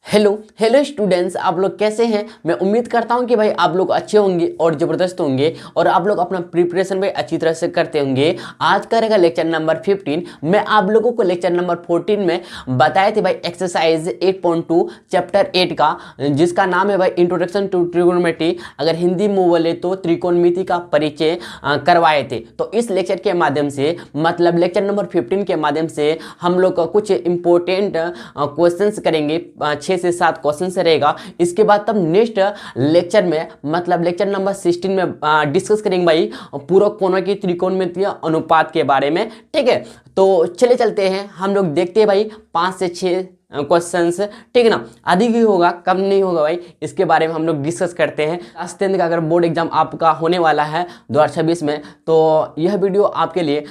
Hello hello students, आप लोग कैसे हैं। मैं उम्मीद करता हूं कि भाई आप लोग अच्छे होंगे और ज़बरदस्त होंगे और आप लोग अपना प्रिपरेशन भाई अच्छी तरह से करते होंगे। आज का रहेगा लेक्चर नंबर 15। मैं आप लोगों को लेक्चर नंबर 14 में बताए थे भाई एक्सरसाइज 8.2 चैप्टर 8 का, जिसका नाम है भाई इंट्रोडक्शन टू ट्रिगोनोमेट्री। अगर हिंदी में बोले तो त्रिकोणमिति का परिचय करवाए थे। तो इस लेक्चर के माध्यम से मतलब लेक्चर नंबर 15 के माध्यम से हम लोग कुछ इंपॉर्टेंट क्वेश्चंस करेंगे। 6 से 7 क्वेश्चन से रहेगा। इसके बाद तब नेक्स्ट लेक्चर में मतलब लेक्चर नंबर 16 में डिस्कस करेंगे भाई पूरक कोणों की त्रिकोणमितीय अनुपात के बारे में। ठीक है, तो चले चलते हैं, हम लोग देखते हैं भाई 5 से 6 क्वेश्चंस। ठीक है ना, अधिक ही होगा कम नहीं होगा भाई, इसके बारे में हम लोग डिस्कस करते हैं। क्लास 10 का अगर बोर्ड एग्जाम आपका होने वाला है 2026 में, तो यह वीडियो आपके लिए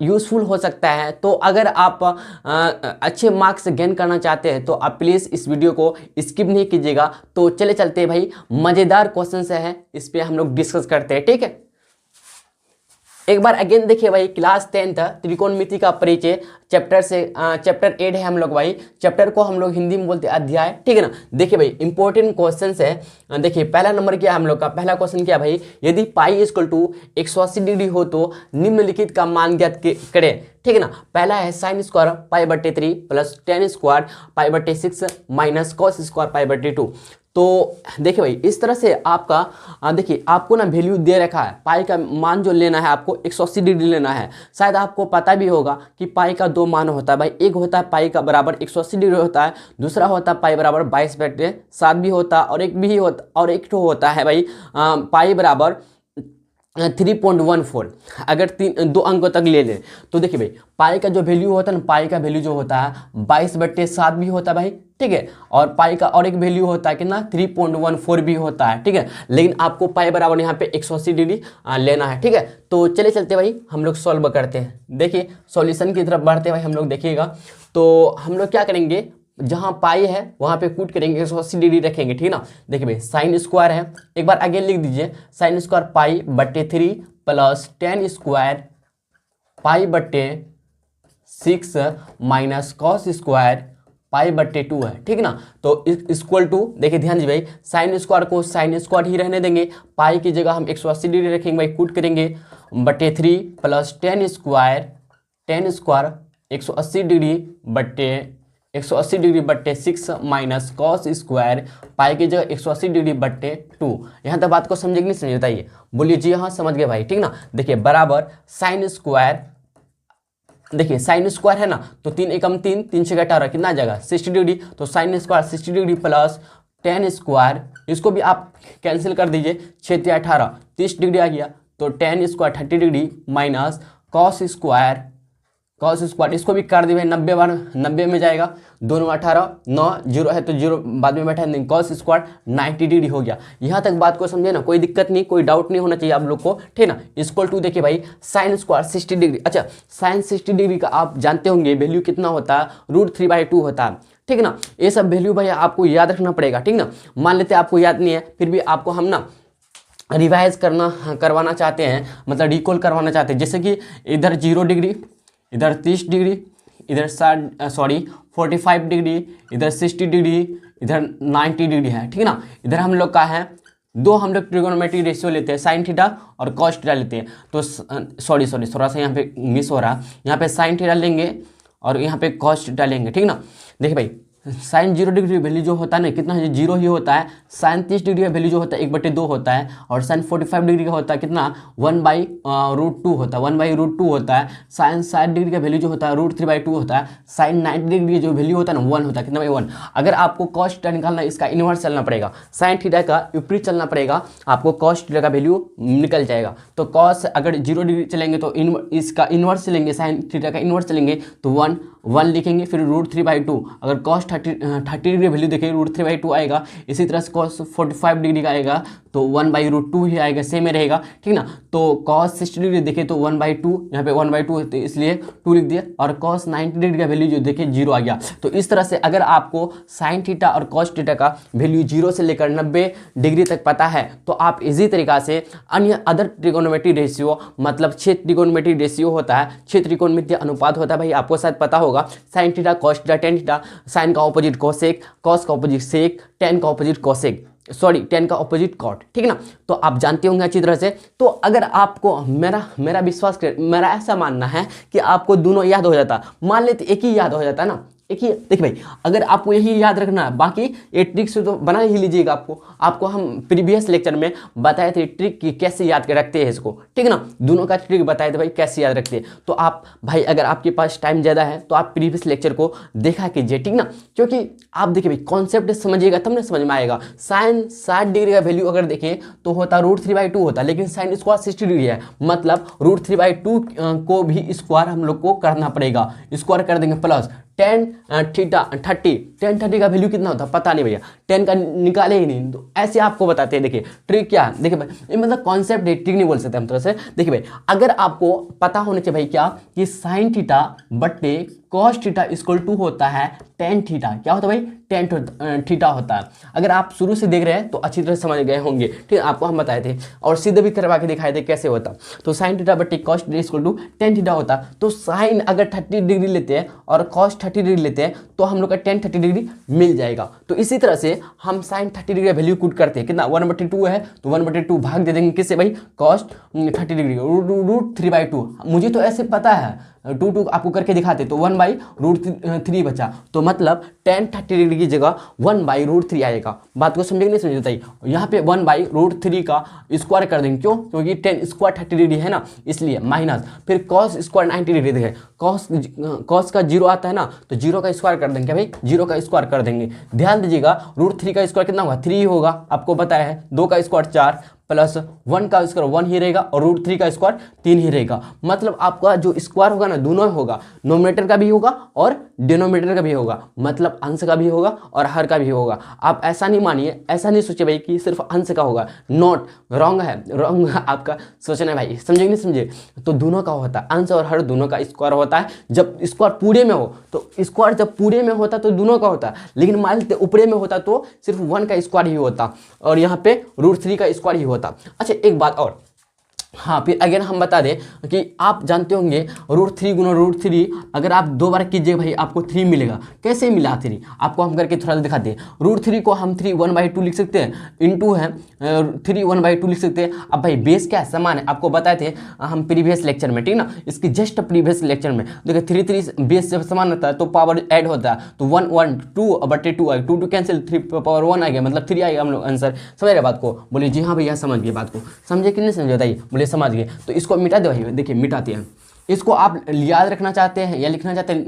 यूज़फुल हो सकता है। तो अगर आप अच्छे मार्क्स गेन करना चाहते हैं तो आप प्लीज़ इस वीडियो को स्किप नहीं कीजिएगा। तो चले चलते हैं भाई, मज़ेदार क्वेश्चन है, इस पर हम लोग डिस्कस करते हैं। ठीक है, एक बार अगेन देखिए भाई, क्लास 10 त्रिकोणमिति का परिचय चैप्टर 8 है हम लोग भाई। चैप्टर को हम लोग हिंदी में बोलते हैं अध्याय। ठीक है ना, देखिए भाई इंपॉर्टेंट क्वेश्चन है। देखिए पहला नंबर क्या है हम लोग का, पहला क्वेश्चन क्या भाई, यदि पाई इक्वल टू 180 डिग्री हो तो निम्नलिखित का मान ज्ञात करें। ठीक है ना, पहला है साइन स्क्वायर पाई/3 प्लस टेन स्क्वायर पाई/6 माइनस कॉस स्क्वायर पाई/2। तो देखिए भाई इस तरह से आपका देखिए आपको ना वैल्यू दे रखा है, पाई का मान जो लेना है आपको 180 डिग्री लेना है। शायद आपको पता भी होगा कि पाई का 2 मान होता है भाई, एक होता है पाई का बराबर 180 डिग्री होता है, दूसरा होता है पाई बराबर 22/7 भी होता है, और एक भी होता और एक तो होता है भाई पाई बराबर 3.14। अगर 2 अंकों तक ले लें तो देखिए भाई पाई का जो वैल्यू होता है ना, पाई का वैल्यू जो होता है 22/7 भी होता है भाई। ठीक है, और पाई का और एक वैल्यू होता है कितना 3.14 भी होता है। ठीक है, लेकिन आपको पाई बराबर यहाँ पे 180 डिग्री लेना है। ठीक है, तो चले चलते भाई हम लोग सॉल्व करते हैं। देखिए सॉल्यूशन की तरफ बढ़ते भाई हम लोग, देखिएगा तो हम लोग क्या करेंगे, जहां पाई है वहां पे कूट करेंगे, 180 डिग्री रखेंगे। ठीक है ना, देखिए भाई साइन स्क्वायर है, एक बार आगे लिख दीजिए, साइन स्क्वायर पाई/3 प्लस टेन स्क्वायर पाई/6 माइनस कॉस स्क्वायर पाई/2 है। ठीक है ना, तो इक्वल टू, देखिए ध्यान दीजिए भाई, साइन स्क्वायर को साइन स्क्वायर ही रहने देंगे, पाई की जगह हम 180 डिग्री रखेंगे भाई, कूट करेंगे /3 प्लस टेन स्क्वायर 180 डिग्री बट्टे 180 डिग्री बट्टे 6 माइनस कॉस स्क्वायर पाई की जगह 180 डिग्री बट्टे 2। यहाँ तक बात को समझे कि नहीं समझे बताइए, बोलिए जी हाँ समझ गए भाई। ठीक ना, देखिए बराबर साइन स्क्वायर, देखिए साइन स्क्वायर है ना, तो 3 एकम 3, 3 से 18 कितना आ जाएगा 60 डिग्री, तो sign square 60 degree plus tan square, इसको भी आप कैंसिल कर दीजिए, 6 × 18 30 डिग्री आ गया, तो ten square 30 degree minus cos square इसको भी कर दिए 90 बार 90 में जाएगा, दोनों 18 9 0 है तो 0 बाद में बैठा देंगे, कॉस स्क्वायर 90 डिग्री हो गया। यहाँ तक बात को समझे ना, कोई दिक्कत नहीं, कोई डाउट नहीं होना चाहिए आप लोग को। ठीक ना, इक्वल टू देखिए भाई साइन स्क्वायर 60 डिग्री, अच्छा साइन 60 डिग्री का आप जानते होंगे वैल्यू कितना होता है, √3/2 होता है। ठीक ना, ये सब वैल्यू भाई आपको याद रखना पड़ेगा। ठीक ना, मान लेते आपको याद नहीं है, फिर भी आपको हम ना रिवाइज करवाना चाहते हैं, मतलब रिकॉल करवाना चाहते हैं। जैसे कि इधर 0 डिग्री, इधर 30 डिग्री, इधर 45 डिग्री, इधर 60 डिग्री, इधर 90 डिग्री है। ठीक है ना, इधर हम लोग का है दो, हम लोग ट्रिगोनोमेट्री रेशियो लेते हैं, साइन थीटा और कॉस थीटा लेते हैं। तो सॉरी थोड़ा सा यहाँ पे मिस हो रहा है, यहाँ पे साइन थीटा लेंगे और यहाँ पे कॉस थीटा लेंगे। ठीक ना, देखिए भाई साइन 0 डिग्री वैल्यू जो होता है ना कितना है, 0 ही होता है। साइन 30 डिग्री का वैल्यू जो होता है 1/2 होता है, और साइन 45 डिग्री का होता है कितना 1/√2 होता है, 1/√2 होता है। साइन 60 डिग्री का वैल्यू जो होता है √3/2 होता है। साइन 90 डिग्री जो वैल्यू होता है ना 1 होता है, कितना भाई 1। अगर आपको कॉस थीटा निकालना है, इसका इनवर्स चलना पड़ेगा, साइन थीटा का विपरीत चलना पड़ेगा, आपको कॉस थीटा का वैल्यू निकल जाएगा। तो कॉस अगर 0 डिग्री चलेंगे तो इसका इनवर्स चलेंगे, साइन थीटा का इनवर्स चलेंगे तो 1 लिखेंगे, फिर √3/2। अगर कॉस 30 डिग्री वैल्यू देखिए √3/2 आएगा, इसी तरह से कॉस 45 डिग्री का आएगा तो 1/√2 ही आएगा, सेम में रहेगा। ठीक ना, तो कॉस 60 डिग्री देखिए तो 1/2, यहाँ पे 1/2 तो इसलिए 2 लिख दिया, और कॉस 90 डिग्री का वैल्यू जो देखिए 0 आ गया। तो इस तरह से अगर आपको साइन थीटा और कॉस थीटा का वैल्यू 0 से लेकर 90 डिग्री तक पता है, तो आप इसी तरीका से अन्य अदर ट्रिगोनोमेट्री रेशियो, मतलब 6 ट्रिगोनोमेट्री रेशियो होता है, 6 त्रिकोणमितीय अनुपात होता है भाई, आपको शायद पता होगा। होगा sine theta cos theta tan theta, sine का ऑपोजिट कोसेक, कॉस का ऑपोजिट सेक, टेन का ऑपोजिट कोसेक, सॉरी टेन का ऑपोजिट कॉट, ठीक है ना। तो आप जानते होंगे अच्छी तरह से। तो अगर आपको मेरा विश्वास कर, मेरा ऐसा मानना है कि आपको दोनों याद हो जाता, मान लेते एक ही याद हो जाता है ना, एक ही। देखिए भाई, अगर आपको यही याद रखना है, बाकी ये ट्रिक से तो बना ही लीजिएगा। आपको हम प्रीवियस लेक्चर में बताए थे ट्रिक की कैसे याद रखते हैं इसको, ठीक है ना। दोनों का ट्रिक बताए थे भाई कैसे याद रखते हैं। तो आप भाई अगर आपके पास टाइम ज़्यादा है तो आप प्रीवियस लेक्चर को देखा कीजिए, ठीक ना। क्योंकि आप देखिए भाई कॉन्सेप्ट समझिएगा तब ना समझ में आएगा। साइन 60 डिग्री का वैल्यू अगर देखें तो होता √3/2 होता, लेकिन साइन स्क्वायर 60 डिग्री है, मतलब √3/2 को भी स्क्वायर हम लोग को करना पड़ेगा। स्क्वायर कर देंगे प्लस टेन थीटा 30, टेन 30 का वैल्यू कितना होता है पता नहीं भैया, 10 का निकाले ही नहीं। तो ऐसे आपको बताते हैं। देखिए ट्रिक क्या है, देखिए भाई ये मतलब कॉन्सेप्ट है, ट्रिक नहीं बोल सकते हम तरह से। देखिए भाई अगर आपको पता होने चाहिए भाई क्या कि साइन थीटा बट्टे कॉस थीटा इक्वल टू होता है टेन थीटा। क्या होता है भाई, टेन थीटा होता है। अगर आप शुरू से देख रहे हैं तो अच्छी तरह से समझ गए होंगे, ठीक है। आपको हम बताए थे और सीधे भी करवा के दिखाए थे कैसे होता। तो साइन थीटा बट्टे cos theta equal to tan theta होता। तो साइन अगर 30 डिग्री लेते हैं और कॉस 30 डिग्री लेते हैं तो हम लोग का टेन 30 डिग्री मिल जाएगा। तो इसी तरह से हम साइन 30 डिग्री का वैल्यू पुट करते हैं, कितना 1/2 है तो 1/2 भाग दे देंगे किससे भाई, कॉस 30 डिग्री √3/2। मुझे तो ऐसे पता है, 2 आपको करके दिखाते तो 1/√3 बचा। तो मतलब टेन 30 डिग्री की जगह 1/√3 आएगा। बात को समझे नहीं समझे बताइए। यहाँ पे 1/√3 का स्क्वायर कर देंगे, क्यों, क्योंकि टेन स्क्वायर 30 डिग्री है ना, इसलिए माइनस फिर कॉस स्क्वायर 90 डिग्री देखे, कॉस का 0 आता है ना, तो 0 का स्क्वायर कर देंगे भाई, 0 का स्क्वायर कर देंगे। ध्यान दीजिएगा √3 का स्क्वायर कितना होगा, 3 होगा, आपको पता है। 2 का स्क्वायर 4 प्लस 1 का स्क्वायर 1 ही रहेगा और √3 का स्क्वायर 3 ही रहेगा। मतलब आपका जो स्क्वायर होगा ना दोनों होगा, नोमिनेटर का भी होगा और डिनोमिनेटर का भी होगा, मतलब अंश का भी होगा और हर का भी होगा। आप ऐसा नहीं मानिए, ऐसा नहीं सोचिए भाई कि सिर्फ अंश का होगा, नॉट, रॉन्ग है, रॉन्ग आपका सोचना है भाई, समझे नहीं समझे। तो दोनों का होता है, अंश और हर दोनों का स्क्वायर होता है। जब स्क्वायर पूरे में हो तो स्क्वायर जब पूरे में होता तो दोनों का होता, लेकिन मान लेते ऊपरे में होता तो सिर्फ 1 का स्क्वायर ही होता और यहाँ पे √3 का स्क्वायर ही होता। अच्छा एक बात और, हाँ फिर अगेन हम बता दें कि आप जानते होंगे √3 गुना √3 अगर आप 2 बार कीजिए भाई आपको 3 मिलेगा। कैसे मिला 3, आपको हम करके थोड़ा देखा हैं। √3 को हम 3 1/2 लिख सकते हैं, इंटू है 3 1/2 लिख सकते हैं। अब भाई बेस क्या है, समान है, आपको बताए थे हम प्रीवियस लेक्चर में, ठीक ना। इसकी जस्ट प्रीवियस लेक्चर में देखिए 3 बेस जब समान होता है तो पावर ऐड होता है, तो 1 1 2/2 आएगा, 2 कैंसिल, 3 पावर 1 आ गया, मतलब 3 आएगा हम लोग आंसर। समझ रहे बात को, बोलिए जी हाँ भैया समझ गए बात को, समझे कि नहीं समझे बताइए, बोलिए समझ गए। तो इसको मिटा दे भाई, देखिए मिटाते हैं। इसको आप याद रखना चाहते हैं या लिखना चाहते हैं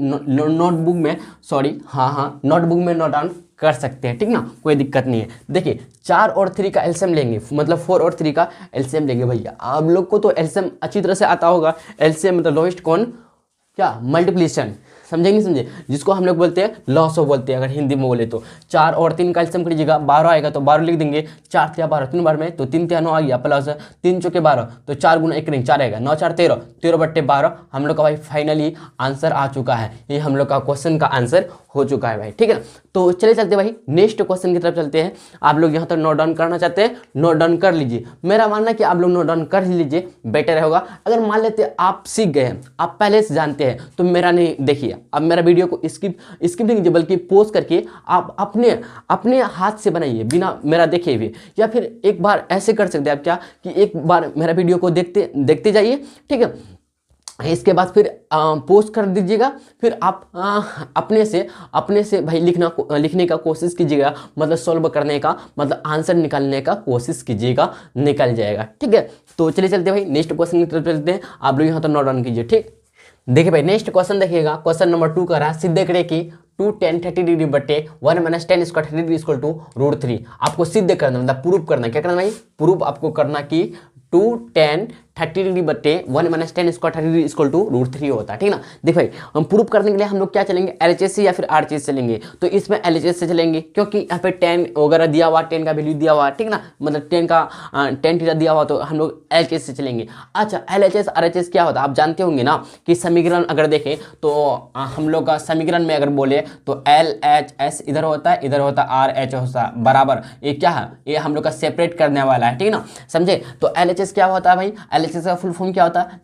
नोटबुक में, सॉरी हाँ नोटबुक में नोट डाउन कर सकते हैं, ठीक ना, कोई दिक्कत नहीं है। देखिए 4 और 3 का एलसीएम लेंगे, मतलब 4 और 3 का एलसीएम लेंगे भैया। आप लोग को तो एलसीएम अच्छी तरह से आता होगा। एलसीएम मतलब लोएस्ट कॉमन क्या, मल्टीप्लिकेशन, समझे नहीं समझे, जिसको हम लोग बोलते हैं लॉसो बोलते हैं अगर हिंदी में बोले तो। 4 और 3 का एलसीएम करिएगा, 12 आएगा तो 12 लिख देंगे, 4 3 12 3 बार में तो 3 3 9 आ गया, प्लस 3 चौके 12 तो 4 गुना 1 नहीं 4 आएगा, 9 4 13, 13/12 हम लोग का भाई फाइनली आंसर आ चुका है। ये हम लोग का क्वेश्चन का आंसर हो चुका है भाई, ठीक है। तो चले चलते भाई नेक्स्ट क्वेश्चन की तरफ चलते हैं। आप लोग यहाँ तक नोट डाउन करना चाहते हैं नोट डाउन कर लीजिए। मेरा मानना है कि आप लोग नोट डाउन कर लीजिए, बेटर होगा। अगर मान लेते आप सीख गए हैं, आप पहले से जानते हैं, तो मेरा नहीं देखिए, अब मेरा वीडियो को स्किप नहीं कीजिए, बल्कि पोस्ट करके आप अपने हाथ से बनाइए बिना मेरा देखे हुए, या फिर एक बार ऐसे कर सकते हैं आप क्या कि एक बार मेरा वीडियो को देखते जाइए, ठीक है। इसके बाद फिर पोस्ट कर दीजिएगा, फिर आप अपने से भाई लिखने का कोशिश कीजिएगा, मतलब सॉल्व करने का, मतलब आंसर निकालने का कोशिश कीजिएगा, निकल जाएगा, ठीक है। तो चलिए चलते भाई नेक्स्ट क्वेश्चन की तरफ चलते हैं। आप लोग यहाँ तो नोट डाउन कीजिए, ठीक। देखिए भाई नेक्स्ट क्वेश्चन देखिएगा, क्वेश्चन नंबर 2 का रहा सिद्ध करें कि 2 tan 30 डिग्री बटे 1 - tan square 30 degree equal to √3। आपको सिद्ध करना मतलब प्रूफ करना, क्या करना भाई, प्रूफ आपको करना कि 2 tan 30 डिग्री बटे 1 - tan square 30 degree equal to √3 होता है, ठीक ना। देखो भाई हम प्रूफ करने के लिए हम लोग क्या चलेंगे, LHS से या फिर RHS से चलेंगे। तो इसमें LHS से चलेंगे क्योंकि यहाँ पे tan वगैरह दिया हुआ, tan का वैल्यू दिया हुआ, ठीक ना, मतलब tan थीटा दिया हुआ, तो हम लोग LHS से चलेंगे। अच्छा LHS RHS क्या होता है आप जानते होंगे ना, कि समीकरण अगर देखें तो हम लोग का समीकरण में अगर बोले तो LHS इधर होता है, इधर होता है RH होता है, बराबर। ये क्या है, ये हम लोग का सेपरेट करने वाला है, ठीक ना, समझे। तो LHS क्या होता है भाई, LHS का फुल फॉर्म क्या होता है?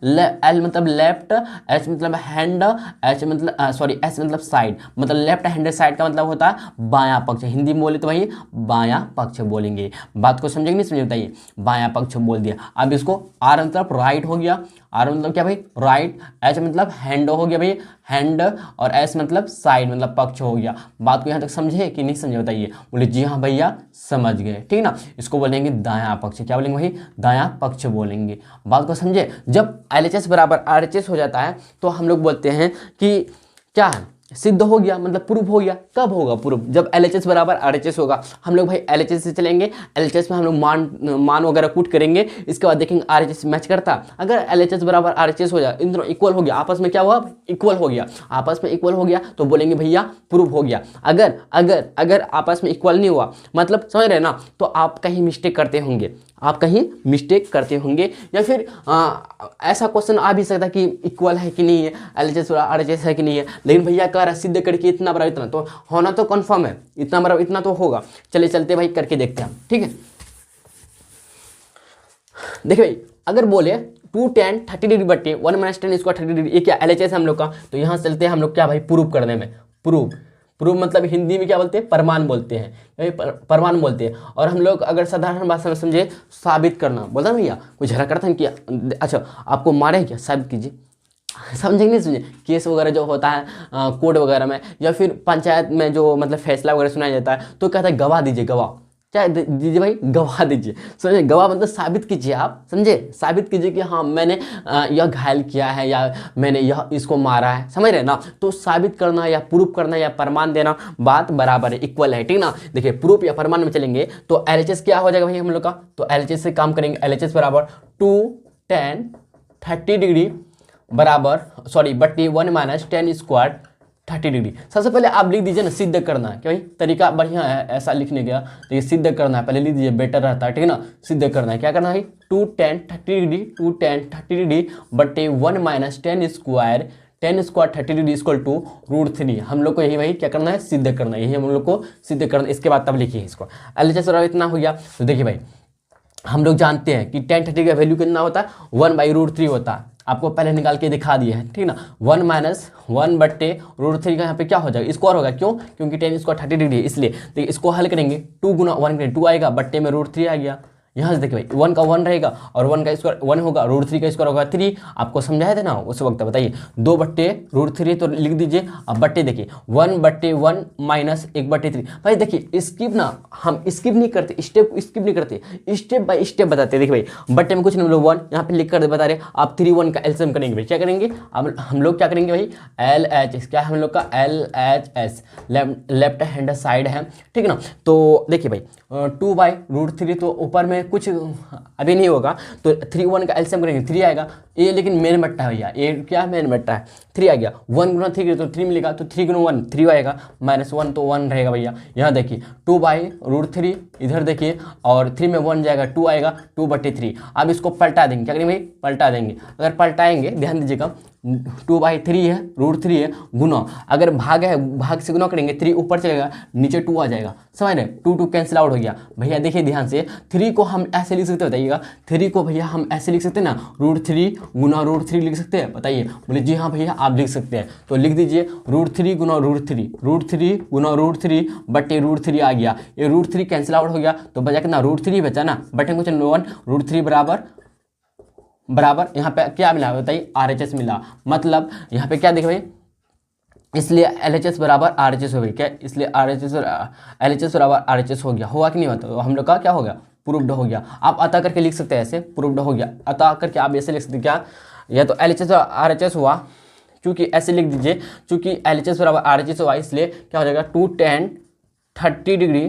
L मतलब लेफ्ट, H मतलब हैंड, एच मतलब साइड, मतलब लेफ्ट हैंड साइड का मतलब होता है बायां पक्ष। हिंदी में बोले तो भाई बायां पक्ष बोलेंगे। बात को समझेंगे नहीं समझे बताइए, बायां पक्ष बोल दिया। अब इसको R मतलब राइट हो गया, R मतलब क्या भाई राइट, H मतलब हैंड हो गया भाई हैंड, और S मतलब साइड मतलब पक्ष हो गया। बात को यहाँ तक समझे कि नहीं समझे बताइए? बोले जी हाँ भैया समझ गए, ठीक ना। इसको बोलेंगे दायां पक्ष। क्या बोलेंगे भाई? दायां पक्ष बोलेंगे। बात को समझे? जब LHS बराबर RHS हो जाता है तो हम लोग बोलते हैं कि क्या है, सिद्ध हो गया, मतलब प्रूफ हो गया। कब होगा प्रूफ? जब LHS बराबर RHS होगा। हम लोग भाई LHS से चलेंगे, LHS में हम लोग मान वगैरह पुट करेंगे, इसके बाद देखेंगे RHS मैच करता। अगर LHS बराबर RHS हो जाए, इन दोनों इक्वल हो गया, आपस में क्या हुआ? इक्वल हो गया। आपस में इक्वल हो गया तो बोलेंगे भैया प्रूफ हो गया। अगर अगर अगर आपस में इक्वल नहीं हुआ, मतलब समझ रहे ना, तो आप कहीं मिस्टेक करते होंगे, आप कहीं मिस्टेक करते होंगे, या फिर ऐसा क्वेश्चन आ भी सकता है कि इक्वल है कि नहीं है, LHS और RHS है कि नहीं है, लेकिन भैया कह रहा सिद्ध करके इतना बराबर इतना, तो होना तो कंफर्म है, इतना बराबर इतना तो होगा। चलिए चलते भाई करके देखते हैं, ठीक है। देखिए भाई, अगर बोले 2 tan 30 डिग्री बट्टे 1 - tan स्क्वायर 30 डिग्री, ये क्या LHS है हम लोग का, तो यहाँ चलते हैं हम लोग क्या भाई प्रूफ करने में। प्रूफ मतलब हिंदी में क्या बोलते हैं? प्रमाण बोलते हैं, प्रमाण बोलते हैं। और हम लोग अगर साधारण भाषा में समझे, साबित करना बोलता ना भैया, कोई झगड़ा करता है कि अच्छा आपको मारे क्या, साबित कीजिए। समझेंगे नहीं समझे? केस वगैरह जो होता है कोर्ट वगैरह में, या फिर पंचायत में जो मतलब फैसला वगैरह सुनाया जाता है, तो कहता है गवाह दीजिए, गवाह क्या दीजिए भाई? गवाह दीजिए। समझे? गवाह मतलब साबित कीजिए, आप समझे, साबित कीजिए कि हाँ मैंने यह घायल किया है, या मैंने यह इसको मारा है, समझ रहे ना। तो साबित करना या प्रूफ करना या प्रमाण देना बात बराबर है, इक्वल है, ठीक ना। देखिए प्रूफ या प्रमाण में चलेंगे तो LHS क्या हो जाएगा भाई हम लोग का, तो LHS से काम करेंगे। LHS बराबर 2 tan 30 डिग्री बराबर बट्टी 1 - tan स्क्वायर 30 डिग्री। सबसे पहले आप लिख दीजिए ना सिद्ध करना है, क्या भाई तरीका बढ़िया है ऐसा लिखने का, तो ये सिद्ध करना है, पहले लिख दीजिए, बेटर रहता है, ठीक है ना। सिद्ध करना है, क्या करना है? 2 tan 30 डिग्री 2 tan 30 डिग्री बट्टे 1 - tan square 30 degree equal to √3। हम लोग को यही भाई क्या करना है? सिद्ध करना है, यही हम लोग को सिद्ध करना है। इसके बाद तब लिखिए इसको। LHS इतना हो गया। तो देखिए भाई, हम लोग जानते हैं कि tan 30 का वैल्यू कितना होता है? 1/√3 होता है। आपको पहले निकाल के दिखा दिए हैं, ठीक ना। 1 - 1 बट्टे √3 का यहाँ पे क्या हो जाएगा? स्क्वायर होगा। क्यों? क्योंकि tan स्क्वायर 30 डिग्री है, इसलिए। तो इसको हल करेंगे, 2 × 1 करेंगे, 2 आएगा, बट्टे में √3 आ गया। यहाँ से देखिए भाई 1 का 1 रहेगा, और 1 का स्क्वायर 1 होगा, √3 का स्क्वायर होगा 3। आपको समझाया था ना उस वक्त, बताइए 2/√3 तो लिख दीजिए। अब बट्टे देखिए 1/1 - 1/3। भाई देखिए स्किप ना, हम स्किप नहीं करते, स्टेप स्किप नहीं करते, स्टेप बाय स्टेप बताते हैं। देखिए भाई बट्टे में कुछ नहीं, 1 यहाँ पे लिख कर बता रहे, आप 3 1 का एलसीएम करेंगे भाई। क्या करेंगे? अब हम लोग क्या करेंगे भाई? LHS क्या है हम लोग का? LHS लेफ्ट हैंड साइड है, ठीक है ना। तो देखिए भाई 2/√3, तो ऊपर में कुछ अभी नहीं होगा, तो 3 1 का एलसीएम करेंगे, 3 आएगा। ये लेकिन मेन बट्टा है भैया, ये क्या है? मेन बट्टा है, 3 आ गया। 1 × 3 तो 3 मिलेगा, तो 3 × 1 3 आएगा, -1 तो 1 रहेगा भैया। यहाँ देखिए 2/√3, इधर देखिए, और 3 में 1 जाएगा, 2 आएगा, 2/3। अब इसको पलटा देंगे, क्या करेंगे भाई? पलटा देंगे। अगर पलटाएंगे, ध्यान दीजिएगा, 2/3 है, √3 है, गुना, अगर भाग है, भाग से गुना करेंगे, 3 ऊपर चलेगा, नीचे 2 आ जाएगा, समझ रहे? 2 कैंसिल आउट हो गया भैया। देखिए ध्यान से, 3 को हम ऐसे लिख सकते हैं, बताइएगा 3 को भैया हम ऐसे लिख सकते हैं ना, √3 गुना √3 लिख सकते हैं, बताइए। बोले जी हाँ भैया आप लिख सकते हैं, तो लिख दीजिए √3 गुना √3, √3 गुना √3 बट्टे √3 आ गया। ये √3 कैंसिल आउट हो गया, तो बचा कितना? √3 बचा ना, बटे कुछ 1, √3 बराबर यहाँ पे क्या मिला बताइए? RHS मिला। मतलब यहाँ पे क्या देखे भाई, इसलिए LHS बराबर RHS हो गई, क्या? इसलिए LHS बराबर RHS हो गया, हुआ कि नहीं होता? तो हम लोग का क्या हो गया? प्रूव्ड हो गया। आप अतः करके लिख सकते हैं ऐसे, प्रूव्ड हो गया, अतः करके आप ऐसे लिख सकते हैं, क्या? या तो LHS और RHS हुआ, चूंकि ऐसे लिख दीजिए, चूंकि LHS बराबर RHS हुआ, इसलिए क्या हो जाएगा? 2 tan 30 डिग्री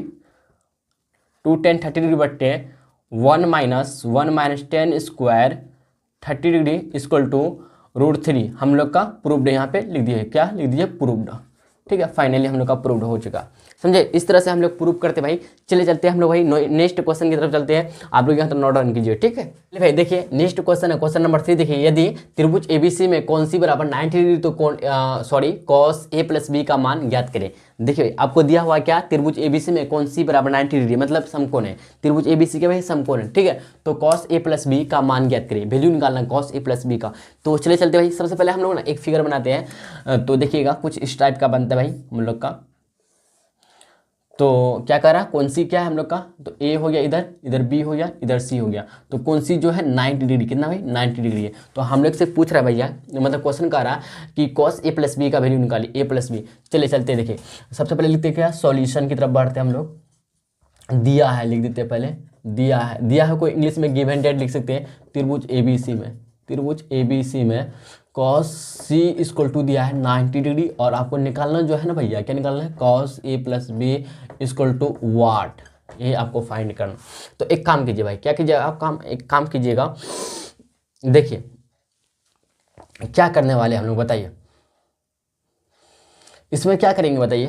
बट्टे 1 - tan square 30 degree equal to √3। हम लोग का प्रूव्ड यहाँ पे लिख दिए, क्या लिख दिए? प्रूव्ड, ठीक है। फाइनली हम लोग का प्रूव्ड हो चुका। समझे। इस तरह से हम लोग प्रूव करते भाई। चले चलते हैं हम लोग भाई नेक्स्ट क्वेश्चन की तरफ चलते हैं। आप लोग यहाँ तो नोट डाउन कीजिए, ठीक है। चलिए भाई देखिए नेक्स्ट क्वेश्चन है, क्वेश्चन नंबर 3 देखिए। यदि त्रिभुज एबीसी में कौन सी बराबर 90 डिग्री तो कॉस ए प्लस बी का मान ज्ञात करें। देखिए आपको दिया हुआ क्या, त्रिभुज एबीसी में कौन सी बराबर 90 डिग्री, मतलब समकोण है। त्रिभुज एबीसी के भाई समकोण है, ठीक है। तो कॉस ए प्लस बी का मान ज्ञात करें, वैल्यू निकालना कॉस ए प्लस बी का। तो चले चलते भाई, सबसे पहले हम लोग ना एक फिगर बनाते हैं। तो देखिएगा कुछ इस टाइप का बनता है भाई हम लोग का। तो क्या कह रहा है, कौन सी क्या है हम लोग का, तो ए हो गया इधर, इधर बी हो गया, इधर सी हो गया। तो कौन सी जो है 90 डिग्री, कितना भाई 90 डिग्री है। तो हम लोग से पूछ रहा है भैया, मतलब क्वेश्चन कह रहा है कि कॉस ए प्लस बी का वैल्यू निकाली, ए प्लस बी। चले चलते देखिए, सबसे पहले लिखते क्या, सॉल्यूशन की तरफ बढ़ते हैं हम लोग। दिया है लिख देते हैं पहले, दिया है कोई इंग्लिश में गिव एंड टेक लिख सकते हैं। त्रिभुज एबीसी में कॉस सी इक्वल टू दिया है 90 डिग्री, और आपको निकालना जो है ना भैया, क्या निकालना है, cos A plus B equal to what, ये आपको फाइंड करना। तो एक काम कीजिए भाई, क्या कीजिएगा आप, एक काम कीजिएगा, देखिए क्या करने वाले हम लोग बताइए, इसमें क्या करेंगे बताइए।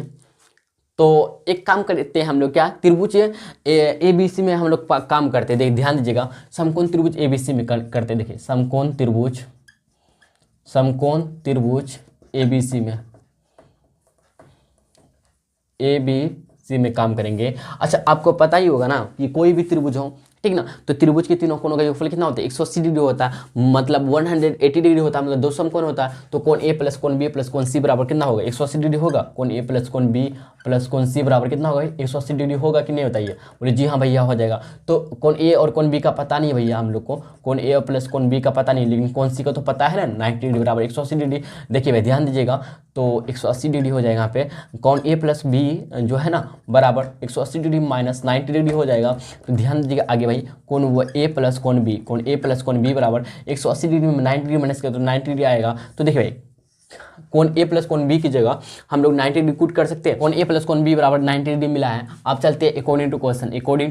तो एक काम करते हैं हम लोग, क्या त्रिभुज ए बी सी में हम लोग काम करते हैं। ध्यान दीजिएगा, समकोण त्रिभुज ए बी सी में करते, देखिए समकोण त्रिभुज ए बी सी में काम करेंगे। अच्छा आपको पता ही होगा ना कि कोई भी त्रिभुज हो, ठीक ना, तो त्रिभुज के तीनों कोणों का योगफल कितना होता है, 180 डिग्री होता है, मतलब 180 डिग्री होता है, मतलब दो समकोण होता है। तो कोण ए प्लस कोण बी प्लस कोण सी बराबर कितना होगा, 180 डिग्री होगा। कोण ए प्लस कोण बी प्लस कोण सी बराबर कितना होगा, 180 डिग्री होगा कि नहीं, बताइए। बोले जी हाँ भैया हो जाएगा। तो कोण ए और कोण बी का पता नहीं भैया हम लोग को, कोण ए प्लस कोण बी का पता नहीं, लेकिन कोण सी का तो पता है ना, 90 डिग्री बराबर 180 डिग्री। देखिए भाई ध्यान दीजिएगा, तो 180 डिग्री हो जाएगा यहाँ पे, कोण ए प्लस बी जो है ना बराबर 180 डिग्री माइनस 90 डिग्री हो जाएगा। तो ध्यान दीजिएगा आगे भाई, कोण ए प्लस कोण बी बराबर 180 डिग्री में 90 डिग्री माइनस करें तो 90 डिग्री आएगा। तो देखिए भाई, कोण ए प्लस कोण बी की जगह हम लोग 90 डिग्री पुट कर सकते हैं। कोण ए प्लस कोण बी बराबर 90 डिग्री मिला है। आप चलते हैं अकॉर्डिंग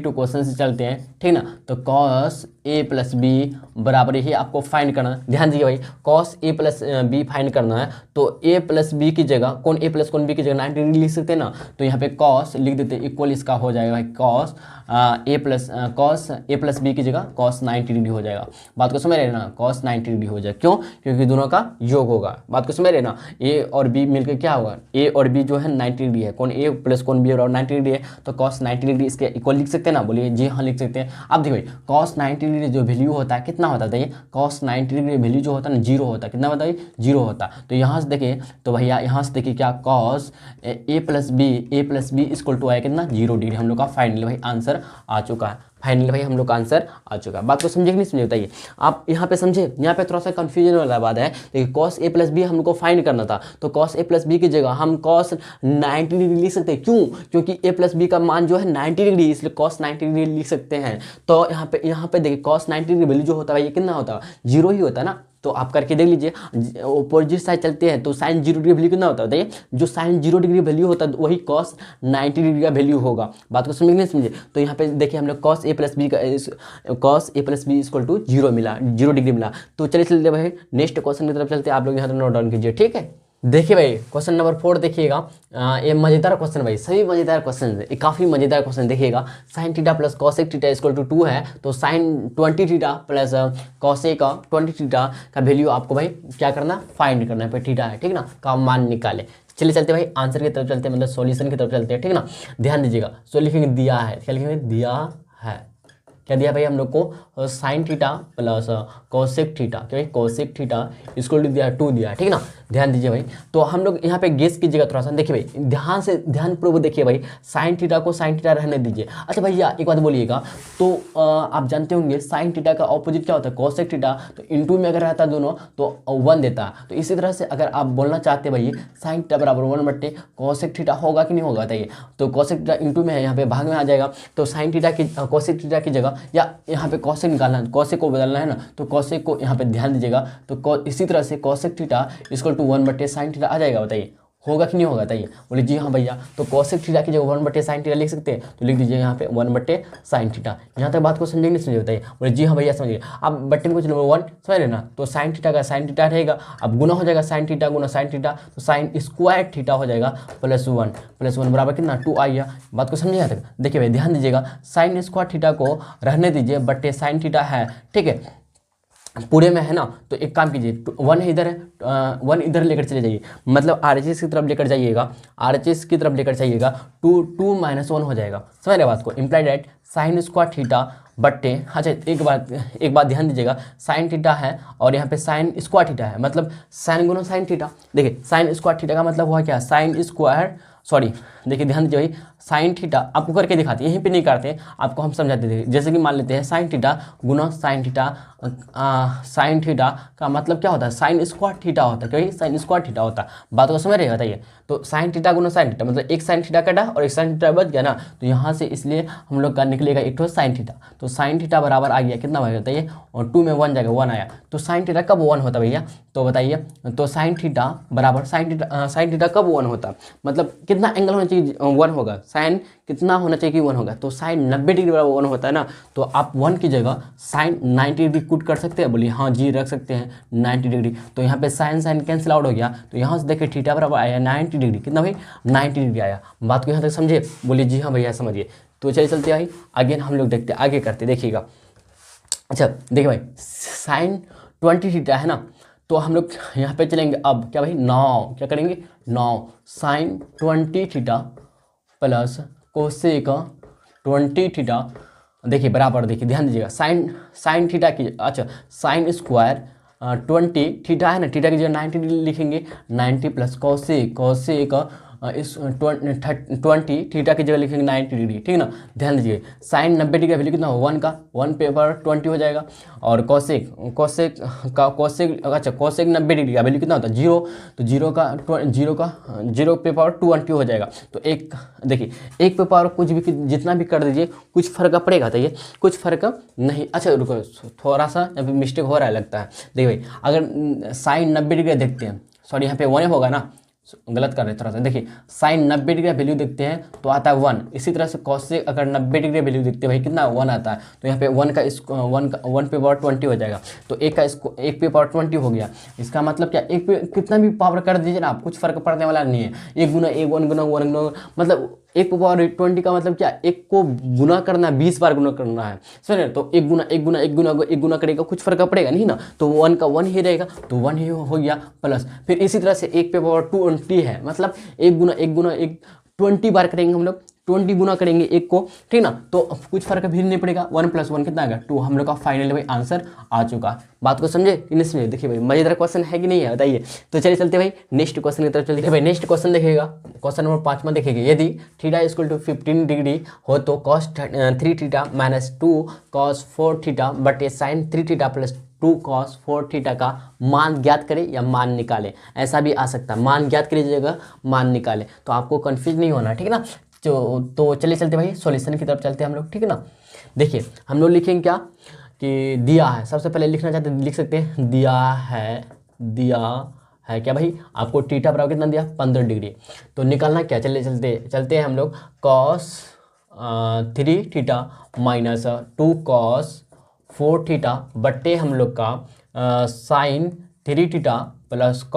टू क्वेश्चन से चलते हैं, ठीक ना। तो कॉस ए प्लस बी बराबर ही आपको फाइंड करना है। ध्यान दीजिए भाई, cos A plus B find करना है। तो ए प्लस बी की जगह, कोण ए प्लस कोण बी की जगह 90 डिग्री लिख सकते हैं ना। तो यहाँ पे कॉस लिख देते हैं, इक्वल इसका हो जाएगा भाई, कॉस ए प्लस बी की जगह कॉस 90 डिग्री हो जाएगा। बात को समझ रहे ना, कॉस 90 डिग्री हो जाएगा। क्यों, क्योंकि दोनों का योग होगा। बात को समझ रहे ना, ए और बी मिलकर क्या होगा, ए और बी जो है 90 डिग्री है, कौन ए प्लस कौन बी और 90 डिग्री है। तो कॉस 90 डिग्री इसके इक्वल लिख सकते हैं ना, बोलिए जी हाँ लिख सकते हैं। अब देखिए कॉस 90 डिग्री जो वैल्यू होता है कितना होता है, कॉस 90 डिग्री वैल्यू जो होता है ना 0 होता है। कितना बताइए, 0 होता है। तो यहाँ से देखिए, तो भैया यहाँ से देखिए क्या, cos A plus B equal to आया कितना, 0 डिग्री। हम लोग का फाइनली भाई आंसर आ चुका है, फाइनली भाई हम लोग का आंसर आ चुका है। बात को समझे कि नहीं समझे बताइए। आप यहाँ पे समझे, यहाँ पे थोड़ा सा कंफ्यूजन वाला बात है। देखिए कॉस ए प्लस बी हम लोग को फाइंड करना था, तो कॉस ए प्लस बी की जगह हम कॉस 90 डिग्री लिख सकते हैं। क्यों, क्योंकि ए प्लस बी का मान जो है 90 डिग्री, इसलिए कॉस 90 डिग्री लिख सकते हैं। तो यहाँ पे देखिए कॉस 90 डिग्री वैल्यू जो होता है ये कितना होता है, 0 ही होता है ना। तो आप करके देख लीजिए, अपोजिट साइड चलते हैं तो साइन 0 डिग्री वैल्यू कितना होता है बताइए, जो साइन 0 डिग्री वैल्यू होता है वही कॉस 90 डिग्री का वैल्यू होगा। बात को समझ नहीं समझे। तो यहाँ पे देखिए हम लोग cos A plus B equal to 0 मिला, 0 डिग्री मिला। तो चलिए चलते भाई नेक्स्ट क्वेश्चन की तरफ चलते हैं। आप लोग यहाँ तो नोट डाउन कीजिए, ठीक है। देखिए भाई क्वेश्चन नंबर 4 देखिएगा, ये मजेदार क्वेश्चन भाई, सभी मजेदार क्वेश्चन है, काफी मजेदार क्वेश्चन। देखिएगा sine theta plus cosec theta equal to 2 है, तो sine 20 theta plus cosec 20 theta का वैल्यू आपको भाई क्या करना, फाइंड करना है। थीटा है, ठीक ना, का मान निकाले। चलिए चलते भाई आंसर की तरफ चलते हैं, मतलब सॉल्यूशन की तरफ चलते हैं, ठीक ना। ध्यान दीजिएगा, सो लिखेंगे दिया है, क्या लिखेंगे, दिया है। क्या दिया भाई हम लोग को, sign theta plus cosec theta, क्या कॉसेक थीटा इसको दिया 2 दिया, ठीक ना। ध्यान दीजिए भाई, तो हम लोग यहाँ पे गेस कीजिएगा थोड़ा सा। देखिए भाई ध्यानपूर्वक देखिए भाई, साइन थीटा को साइन थीटा रहने दीजिए। अच्छा भैया एक बात बोलिएगा, तो आप जानते होंगे साइन थीटा का ऑपोजिट क्या होता है, कॉसेक थीटा। तो इनटू में अगर रहता दोनों तो 1 देता है। तो इसी तरह से अगर आप बोलना चाहते हैं भाई साइन थीटा बराबर 1/, कॉसेक थीटा होगा कि नहीं होगा बताइए। तो कॉसेक थीटा इनटू में है, यहाँ पे भाग में आ जाएगा। तो साइन थीटा की कॉसेक थीटा की जगह, या यहाँ पे कॉसेक निकालना है, कॉसेक को बदलना है ना, तो कॉसेक को यहाँ पे ध्यान दीजिएगा। तो इसी तरह से cosec theta equal to 1/sin theta आ जाएगा बताइए, होगा कि नहीं होगा बताइए। बोले जी हाँ भैया, तो कोसेक थीटा की जगह 1/sin थीटा लिख सकते हैं, तो लिख दीजिए यहाँ पे 1/sin थीटा। यहाँ तक बात को समझेंगे नहीं समझे बताइए। बोले जी हाँ भैया समझिए। अब बट्टे में कुछ नंबर 1 समझ लेना, तो sin थीटा का sin थीटा रहेगा, अब गुना हो जाएगा sin थीटा गुना sin थीटा, तो sin स्क्वायर थीटा हो जाएगा +1 बराबर कितना 2 आइए। बात को समझिए यहाँ तक। देखिए भाई ध्यान दीजिएगा, sin स्क्वायर थीटा को रहने दीजिए, बट्टे sin थीटा है, ठीक है पूरे में है ना। तो एक काम कीजिए, 1 इधर है, 1 इधर लेकर चले जाइए, मतलब RHS की तरफ लेकर जाइएगा, RHS की तरफ लेकर जाइएगा, 2 - 1 हो जाएगा। समझ रहे बात को। Implied that sin square theta बट्टे, अच्छा एक बात ध्यान दीजिएगा, sin थीटा है और यहाँ पे sin स्क्वायर थीटा है, मतलब sin गुना sin थीटा। देखिए sin स्क्वायर थीटा का मतलब हुआ क्या, sin स्क्वायर, सॉरी देखिए ध्यान दीजिए भाई, साइन थीटा आपको करके दिखाते हैं, यहीं पे नहीं करते हैं, आपको हम समझाते थे। जैसे कि मान लेते हैं साइन थीटा गुना साइन थीटा, साइन थीटा का मतलब क्या होता है, साइन स्क्वायर थीटा होता है, क्योंकि साइन स्क्वायर थीटा होता है। बात को समझ रहे बताइए। तो साइन थीटा गुना साइन थीटा मतलब एक साइन थीटा कटा और एक साइन थीटा बच गया ना, तो यहाँ से इसलिए हम लोग का निकलेगा एक तो साइन थीटा। तो साइन थीटा बराबर आ गया कितना भाई बताइए, और 2 में 1 जाएगा 1 आया। तो साइन थीटा कब 1 होता भैया, तो बताइए। तो साइन थीटा बराबर साइन थीटा कब 1 होता, मतलब कितना एंगल होना चाहिए 1 होगा, साइन कितना होना चाहिए कि 1 होगा, तो साइन 90 डिग्री बराबर 1 होता है ना। तो आप 1 की जगह साइन 90 डिग्री पुट कर सकते हैं, बोलिए हाँ जी रख सकते हैं 90 डिग्री। तो यहाँ पे साइन साइन कैंसिल आउट हो गया, तो यहाँ से देखिए थीटा बराबर आया 90 डिग्री, कितना भाई 90 डिग्री आया। बात को यहाँ तक समझिए, बोलिए जी हाँ भैया समझिए। तो चलिए चलते भाई आगे, हम लोग देखते हैं आगे करते, देखिएगा। अच्छा देखिए भाई साइन 20 थीटा है ना, तो हम लोग यहाँ पे चलेंगे अब क्या भाई 9, क्या करेंगे 9 sine 20 theta plus cosec 20 theta. देखिए बराबर, देखिए ध्यान दीजिएगा, साइन थीटा की, अच्छा साइन स्क्वायर 20 थीटा है ना, थीटा की जगह 90 डिग्री लिखेंगे, 90 प्लस कोसेक इस 20 थीटा की जगह लिखेंगे 90 डिग्री, ठीक ना। ध्यान दीजिए साइन 90 डिग्री का वैल्यू कितना हो 1 का, 1 पे पावर 20 हो जाएगा, और कोसेक अच्छा कोसेक 90 डिग्री का वैल्यू कितना होता है 0, तो 0 पे पावर 20 हो जाएगा। तो एक देखिए 1 पे पावर कुछ भी जितना भी कर दीजिए कुछ फर्क पड़ेगा, तो ये कुछ फर्क नहीं। अच्छा रुको थोड़ा सा यहाँ पे मिस्टेक हो रहा है लगता है। देखिए भाई अगर साइन 90 डिग्री देखते हैं, सॉरी यहाँ पे 1 होगा ना, गलत कर रहे थोड़ा सा। देखिए साइन 90 डिग्री वैल्यू देखते हैं तो आता है 1, इसी तरह से कोसेक अगर 90 डिग्री वैल्यू देखते हैं भाई कितना 1 आता है, तो यहाँ पे 1 पे पावर 20 हो जाएगा, तो 1 पे पावर 20 हो गया। इसका मतलब क्या, 1 पे कितना भी पावर कर दीजिए ना आप, कुछ फर्क पड़ने वाला नहीं है। 1 गुना 1 1 गुना 1 गुना, मतलब 1 पे पावर 20 का मतलब क्या, 1 को गुना करना है, 20 बार गुना करना है, समझ। तो 1 गुना 1 गुना 1 गुना 1 गुना करेगा, कुछ फर्क पड़ेगा नहीं ना, तो 1 का 1 ही रहेगा, तो 1 ही हो गया प्लस। फिर इसी तरह से 1 पे पावर 20 है, मतलब 1 गुना 1 गुना 1 20 बार करेंगे हम लोग, 20 गुना करेंगे 1 को, ठीक ना, तो कुछ फर्क भी नहीं पड़ेगा। 1 + 1 कितना आ गया 2, हम लोग का फाइनल भाई आंसर आ चुका। बात को समझे कि नहीं समझे। देखिए भाई मजेदार क्वेश्चन है कि नहीं है बताइए। तो चलिए चलते भाई नेक्स्ट क्वेश्चन की तरफ चलते हैं भाई। नेक्स्ट क्वेश्चन देखिएगा, क्वेश्चन नंबर 5 देखिएगा, यदि थीटा = 15 डिग्री हो तो cos 3 थीटा - 2 cos 4 थीटा बटे sin 3 थीटा + 2 cos 4 थीटा का मान ज्ञात करें या मान निकालें। ऐसा भी आ सकता है, मान ज्ञात करिएगा मान निकालें, तो आपको कंफ्यूज नहीं होना, ठीक है ना। तो चलिए चलते भाई सॉल्यूशन की तरफ चलते हैं हम लोग, ठीक है ना। देखिए हम लोग लिखेंगे क्या कि दिया है, सबसे पहले लिखना चाहते हैं लिख सकते हैं, दिया है क्या भाई, आपको थीटा बराबर कितना दिया 15 डिग्री। तो निकालना क्या, चलिए चलते हैं हम लोग, cos 3 थीटा - 2 cos 4 थीटा बट्टे हम लोग का sin 3 theta plus two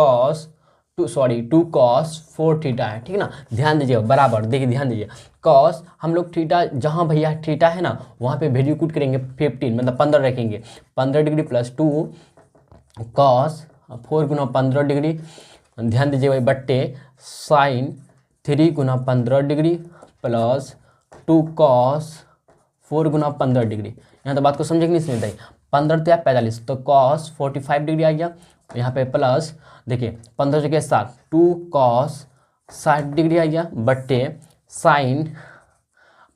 cos 4 theta है, ठीक है ना। ध्यान दीजिएगा बराबर, देखिए ध्यान दीजिए, cos हम लोग थीटा जहाँ भैया थीटा है ना वहाँ पे वैल्यू पुट करेंगे 15, मतलब 15 रखेंगे, 15 डिग्री प्लस 2 cos 4 गुना 15 डिग्री, ध्यान दीजिए भाई बट्टे sin 3 गुना 15 डिग्री प्लस 2 cos 4 गुना 15 डिग्री। यहाँ तो बात को समझे कि नहीं समझे, 15 तो 45, तो cos 45 डिग्री आ गया यहाँ पे, प्लस देखिए 15 जगह 7 2 cos 60 डिग्री आ गया बट्टे sin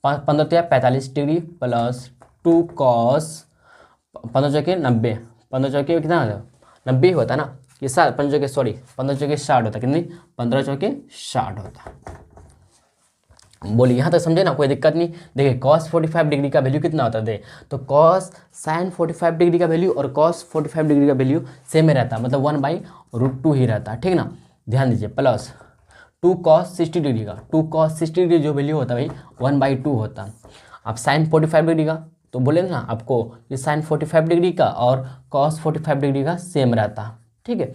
15 तो 45 डिग्री प्लस 2 cos 15 जगह 90, 15 जगह कितना आ 90 होता है ना, ये 15 जगह 60 होता है, कितनी 15 जगह 60 होता है। बोलिए यहाँ तक समझे ना, कोई दिक्कत नहीं। देखिए cos 45 डिग्री का वैल्यू कितना होता है, तो cos sin 45 डिग्री का वैल्यू और cos 45 डिग्री का वैल्यू सेम ही रहता है, मतलब 1/√2 ही रहता है, ठीक ना। ध्यान दीजिए प्लस 2 cos 60 डिग्री का, 2 cos 60 डिग्री जो वैल्यू होता है भाई 1/2 होता। अब साइन 45 डिग्री का तो बोले ना आपको ये साइन 45 डिग्री का और cos 45 डिग्री का सेम रहता, ठीक है।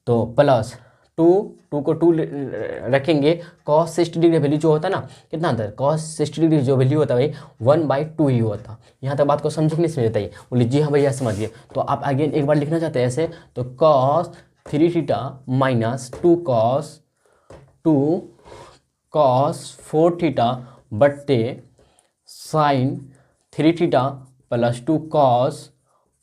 तो प्लस 2 को 2 रखेंगे, cos 60 डिग्री वैल्यू जो होता है ना कितना होता है, cos 60 डिग्री जो वैल्यू होता है भाई 1/2 ही होता। यहाँ तक बात को समझे कि नहीं समझ बताइए, बोले जी हाँ भैया समझिए। तो आप अगेन एक बार लिखना चाहते हैं ऐसे, तो cos 3 theta minus 2 cos 4 theta बट्टे sine 3 theta plus 2 cos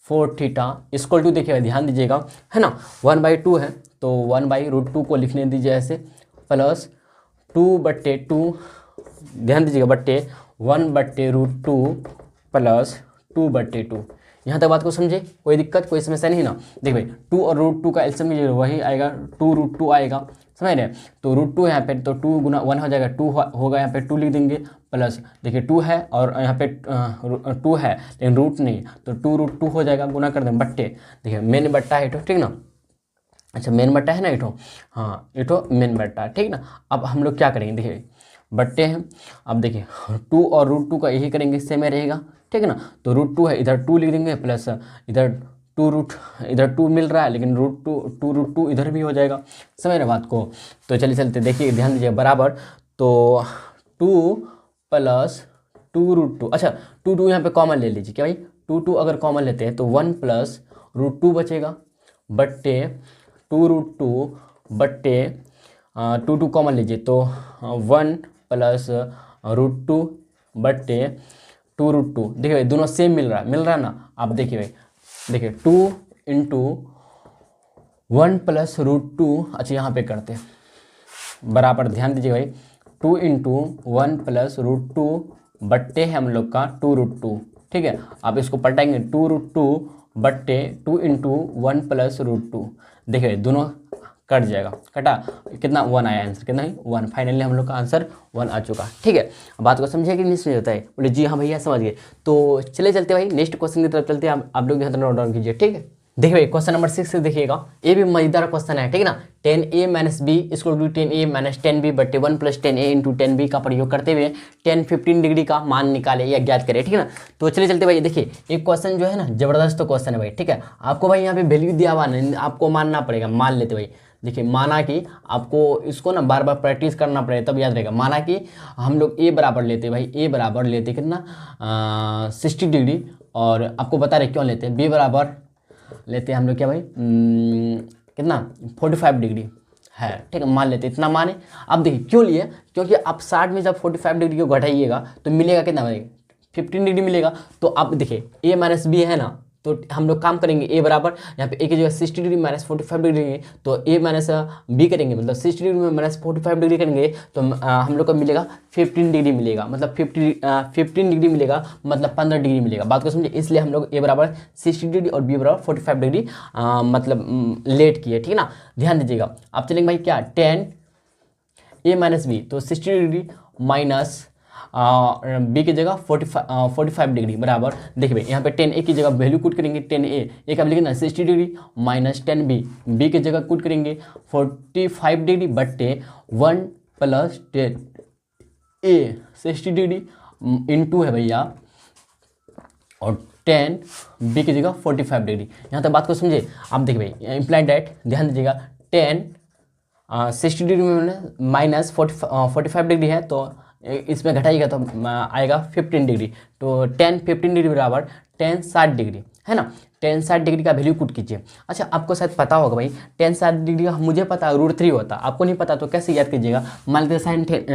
4 theta equal to, देखिएगा ध्यान दीजिएगा है ना 1/2 है तो 1/√2 को लिखने दीजिए ऐसे, प्लस 2/2 ध्यान दीजिएगा बट्टे 1/√2 प्लस 2/2। यहाँ तक बात को समझे, कोई दिक्कत कोई समस्या नहीं ना। देखिए भाई 2 और √2 का एलसीएम लीजिएगा वही आएगा 2√2 आएगा, समझ रहे हैं। तो √2 यहाँ पे तो 2 गुना 1 हो जाएगा, 2 होगा यहाँ पे 2 लिख देंगे, प्लस देखिए 2 है और यहाँ पे 2 है लेकिन रूट नहीं, तो 2√2 हो जाएगा, गुना कर दें बट्टे, देखिए मेन बट्टा है तो ठीक ना, अच्छा मेन बट्टा है ना इठो, हाँ इठो मेन बट्टा, ठीक ना। अब हम लोग क्या करेंगे, देखिए बट्टे हैं, अब देखिए 2 और √2 का यही करेंगे, सेम में रहेगा, ठीक है ना। तो √2 है इधर 2 लिख देंगे, प्लस इधर 2 मिल रहा है लेकिन √2 इधर भी हो जाएगा, समझ रहे बात को। तो चलिए चलते देखिए ध्यान दीजिए बराबर, तो 2 प्लस 2√2, अच्छा 2 यहाँ पे कॉमन ले लीजिए, क्या भाई 2 अगर कॉमन लेते हैं तो 1 प्लस √2 बचेगा बट्टे 2√2 बट्टे 2 कॉमन लीजिए तो 1 प्लस √2 बट्टे 2√2। देखिए दोनों सेम मिल रहा है ना। आप देखिए भाई, देखिए 2 इंटू 1 प्लस √2, अच्छा यहाँ पे करते हैं बराबर, ध्यान दीजिए भाई 2 इंटू 1 प्लस √2 बट्टे है हम लोग का 2√2, ठीक है। आप इसको पलटाएंगे 2√2 बट्टे 2 इंटू 1 प्लस √2, देखिए दोनों कट जाएगा, कटा कितना 1 आया आंसर, कितना है 1। फाइनली हम लोग का आंसर 1 आ चुका, ठीक है। बात को समझिए कि नहीं समझ होता है, बोले जी हाँ भैया समझ गए। तो चले चलते भाई नेक्स्ट क्वेश्चन की तरफ चलते हैं, आप लोग यहाँ नोट डाउन कीजिए, ठीक है। देखिए भाई क्वेश्चन नंबर 6 से देखिएगा, ये भी मजेदार क्वेश्चन है, ठीक है ना। 10a minus B equal to 10a minus 10b बट्टे 1 प्लस 10a इंटू 10b का प्रयोग करते हुए 10-15 डिग्री का मान निकाले या ज्ञात करें, ठीक है ना। तो चलिए चलते भाई, देखिए एक क्वेश्चन जो है ना जबरदस्त क्वेश्चन है भाई, ठीक है। आपको भाई यहाँ पे वैल्यू दिया हुआ नहीं, आपको मानना पड़ेगा, मान लेते भाई। देखिए माना कि आपको इसको ना बार बार प्रैक्टिस करना पड़ेगा तब याद रहेगा। माना कि हम लोग ए बराबर लेते भाई, ए बराबर लेते कितना 60 डिग्री, और आपको बता रहे क्यों लेते हैं, बी बराबर लेते हैं हम लोग क्या भाई कितना 45 डिग्री है, ठीक है, मान लेते इतना माने। अब देखिए क्यों लिए, क्योंकि आप 60 में जब 45 डिग्री को घटाइएगा तो मिलेगा कितना भाई 15 डिग्री मिलेगा। तो अब देखिए ए माइनस बी है ना, तो हम लोग काम करेंगे ए बराबर, यहाँ पे ए की जगह 60 डिग्री माइनस 45 डिग्री, तो ए माइनस बी करेंगे, मतलब 60 डिग्री में माइनस 45 डिग्री करेंगे तो हम लोग को मिलेगा 15 डिग्री मिलेगा, मतलब 15 डिग्री मिलेगा, मतलब 15 डिग्री मिलेगा। बात को समझिए, इसलिए हम लोग ए बराबर 60 डिग्री और बी बराबर 45 डिग्री मतलब लेट किए, ठीक है ना। ध्यान दीजिएगा। अब चलेंगे भाई क्या 10 ए माइनस बी, तो 60 डिग्री माइनस बी की जगह 45 डिग्री बराबर, देखिए भाई यहाँ पे 10a की जगह वैल्यू कुट करेंगे 10a एक अब लिखना 60 डिग्री माइनस 10b, बी की जगह कुट करेंगे 45 डिग्री बट्टे 1 प्लस 10a 60 डिग्री इंटू है भैया और 10 बी की जगह 45 डिग्री। यहाँ तक बात को समझे। आप देखिए भाई इम्प्लाइड डेट, ध्यान दीजिएगा 60 डिग्री में माइनस 45 डिग्री है तो इसमें घटाइएगा तो आएगा 15 डिग्री, तो 15 डिग्री बराबर 60 डिग्री है ना। 60 डिग्री का वैल्यू पुट कीजिए। अच्छा आपको शायद पता होगा भाई 60 डिग्री का मुझे पता √3 होता, आपको नहीं पता तो कैसे याद कीजिएगा। मान लीजिए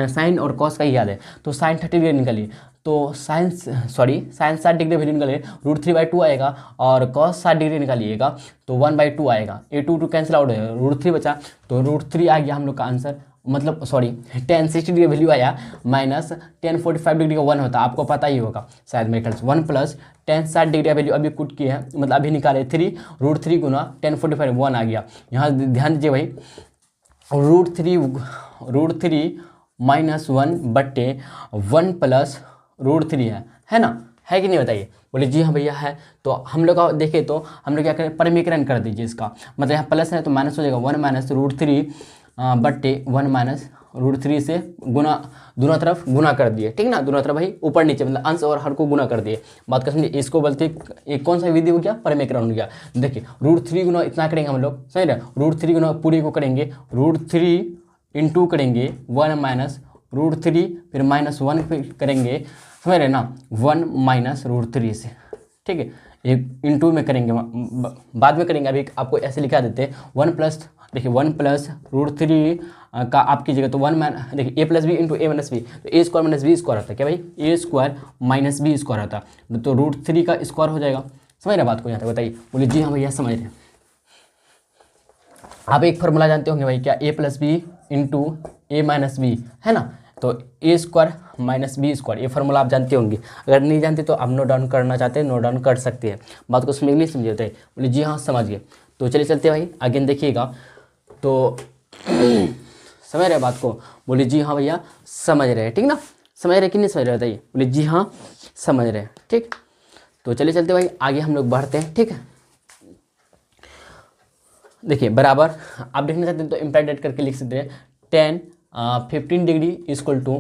साइन और कॉस का ही याद है तो साइन 30 डिग्री निकालिए, तो साइन 60 डिग्री वैल्यू निकालिए √3/2 आएगा, और कॉस 60 डिग्री निकालिएगा तो 1/2 आएगा, ए 2 कैंसिल आउट है, √3 बचा तो √3 आ गया हम लोग का आंसर, मतलब 10 60 डिग्री वैल्यू आया माइनस 10 45 डिग्री का 1 होता, आपको पता ही होगा शायद मेरे ख्याल से 1 प्लस 10 60 डिग्री का वैल्यू अभी कुट किए हैं, मतलब अभी निकाले 3 √3 गुना 10 45 1 आ गया। यहाँ ध्यान दीजिए भाई √3 माइनस 1 बट्टे 1 प्लस √3 है ना, है कि नहीं बताइए। बोले जी हाँ भैया है। तो हम लोग का देखें तो हम लोग क्या करें परमीकरण कर दीजिए इसका, मतलब यहाँ प्लस है तो माइनस हो जाएगा 1 माइनस √3 बट्टे 1 माइनस √3 से गुना, दोनों तरफ गुना कर दिए, ठीक ना, दोनों तरफ भाई ऊपर नीचे मतलब अंश और हर को गुना कर दिए। बात कर समझिए, इसको बोलते एक कौन सा विधि हो गया, परिमेकरण हो गया। देखिए √3 गुना इतना करेंगे हम लोग, समझ रहे, √3 गुना पूरी को करेंगे, √3 इंटू करेंगे 1 माइनस √3, फिर -1 करेंगे, समझ रहे ना, 1 माइनस √3 से, ठीक है, एक इंटू में करेंगे, बाद में करेंगे, अभी आपको ऐसे लिखा देते हैं 1 प्लस, देखिए 1 प्लस √3 का आप कीजिएगा तो 1 देखिए a plus B into a minus B, तो a square minus B square आता है क्या भाई, a square minus B square आता है, तो √3 का स्क्वायर हो जाएगा। समझ रहे बात को यहाँ तक, बताइए, बोलिए जी हाँ भैया समझ रहे हैं। आप एक फॉर्मूला जानते होंगे भाई क्या, a plus B into a minus B है ना, तो a square minus B square, ये फॉर्मूला आप जानते होंगे। अगर नहीं जानते तो आप नोट डाउन करना चाहते हैं नोट डाउन कर सकते हैं। बात को समझ नहीं समझे होते, बोले जी हाँ समझ गए। तो चलिए चलते भाई आगे देखिएगा, तो समझ रहे बात को, बोले जी हाँ भैया समझ रहे हैं, ठीक ना, समझ रहे कि नहीं समझ रहे बताइए, बोले जी हाँ समझ रहे हैं, ठीक। तो चलिए चलते भाई आगे हम लोग बढ़ते हैं, ठीक है। देखिए बराबर आप देखना चाहते हैं तो इम्प्लाइड करके लिख सकते हैं, 15 डिग्री इक्वल टू,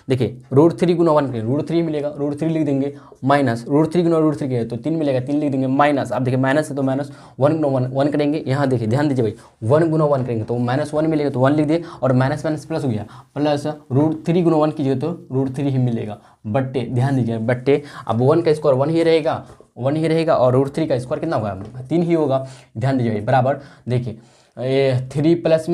देखिए √3 गुना 1 करेंगे, √3 मिलेगा, √3 लिख देंगे, माइनस √3 गुना √3 के तो 3 मिलेगा, 3 लिख देंगे, माइनस, आप देखिए माइनस है तो माइनस 1 गुना 1 करेंगे, यहाँ देखिए ध्यान दीजिए भाई 1 गुना 1 करेंगे तो -1 मिलेगा, तो 1 लिख दिए, और माइनस माइनस प्लस हो गया, प्लस √3 गुना 1 कीजिए तो √3 ही मिलेगा, बट्टे, ध्यान दीजिए बट्टे, अब 1 का स्क्वायर 1 ही रहेगा, 1 ही रहेगा, और √3 का स्क्वायर कितना होगा, 3 ही होगा, ध्यान दीजिए भाई बराबर। देखिए ये 3 प्लस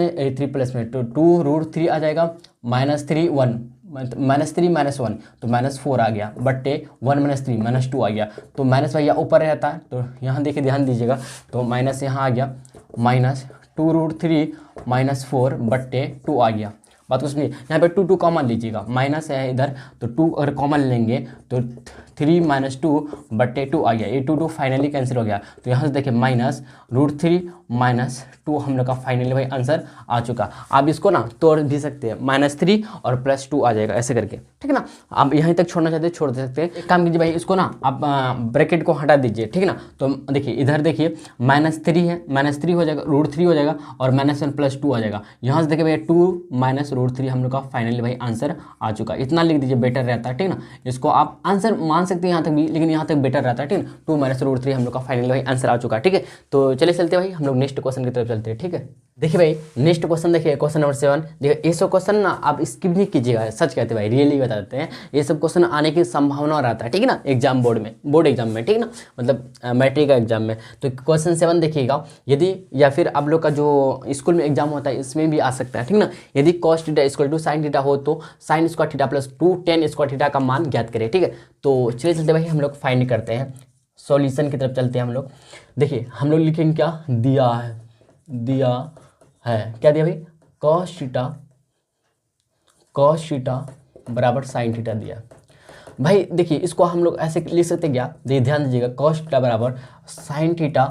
में तो 2√3 आ जाएगा, -3 1 -3 -1 तो -4 आ गया, बट्टे 1 -3 -2 आ गया, तो माइनस भैया ऊपर रहता है, तो यहाँ देखिए ध्यान दीजिएगा, तो माइनस यहाँ आ गया, -2√3 -4 बट्टे 2 आ गया। बात को सुनिए, यहाँ पे 2 कॉमन लीजिएगा, माइनस है इधर तो 2 अगर कॉमन लेंगे तो 3 - 2 बट्टे 2 आ गया, ये 2 फाइनली कैंसिल हो गया, तो यहाँ से देखिए -√3 -2 हम लोग का फाइनली भाई आंसर आ चुका। आप इसको ना तोड़ भी सकते हैं, -3 और +2 आ जाएगा ऐसे करके, ठीक है ना। आप यहीं तक छोड़ना चाहते हैं छोड़ दे सकते हैं। एक काम कीजिए भाई, इसको ना आप ब्रैकेट को हटा दीजिए, ठीक है ना। तो देखिए इधर देखिए -3 है, -3 हो जाएगा, √3 हो जाएगा, और -1 +2 आ जाएगा। यहाँ से देखिए भैया 2 - √3 हम लोग का फाइनली भाई आंसर आ चुका। इतना लिख दीजिए, बेटर रहता है, ठीक ना। इसको आप आंसर मान सकते हैं यहाँ तक भी, लेकिन यहाँ तक बेटर रहता है, ठीक है। 2 - √3 हम लोग का फाइनली भाई आंसर आ चुका, ठीक है। तो चलिए चलते भाई हम लोग नेक्स्ट क्वेश्चन की तरफ चलते हैं, ठीक है। देखिए भाई नेक्स्ट क्वेश्चन देखिए, क्वेश्चन नंबर 7। देखिए ये सब क्वेश्चन ना आप स्किप नहीं कीजिएगा, सच कहते हैं भाई, रियली बता देते हैं, ये सब क्वेश्चन आने की संभावना रहता है, ठीक है ना, एग्जाम बोर्ड में, बोर्ड एग्जाम में, ठीक है ना, मतलब मैट्रिक का एग्जाम में। तो क्वेश्चन 7 देखिएगा, यदि या फिर आप लोग का जो स्कूल में एग्जाम होता है इसमें भी आ सकता है, ठीक ना। यदि cos थीटा = sin थीटा हो तो sin square theta + 2 tan square theta का मान ज्ञात करें, ठीक है। तो चलिए चलते भाई हम लोग फाइंड करते हैं, सॉल्यूशन की तरफ चलते हैं हम लोग। देखिए हम लोग लिखेंगे क्या, दिया है क्या दिया भाई, cos थीटा बराबर sin थीटा दिया भाई। देखिए इसको हम लोग ऐसे लिख सकते क्या, ध्यान दीजिएगा, cos थीटा बराबर sin थीटा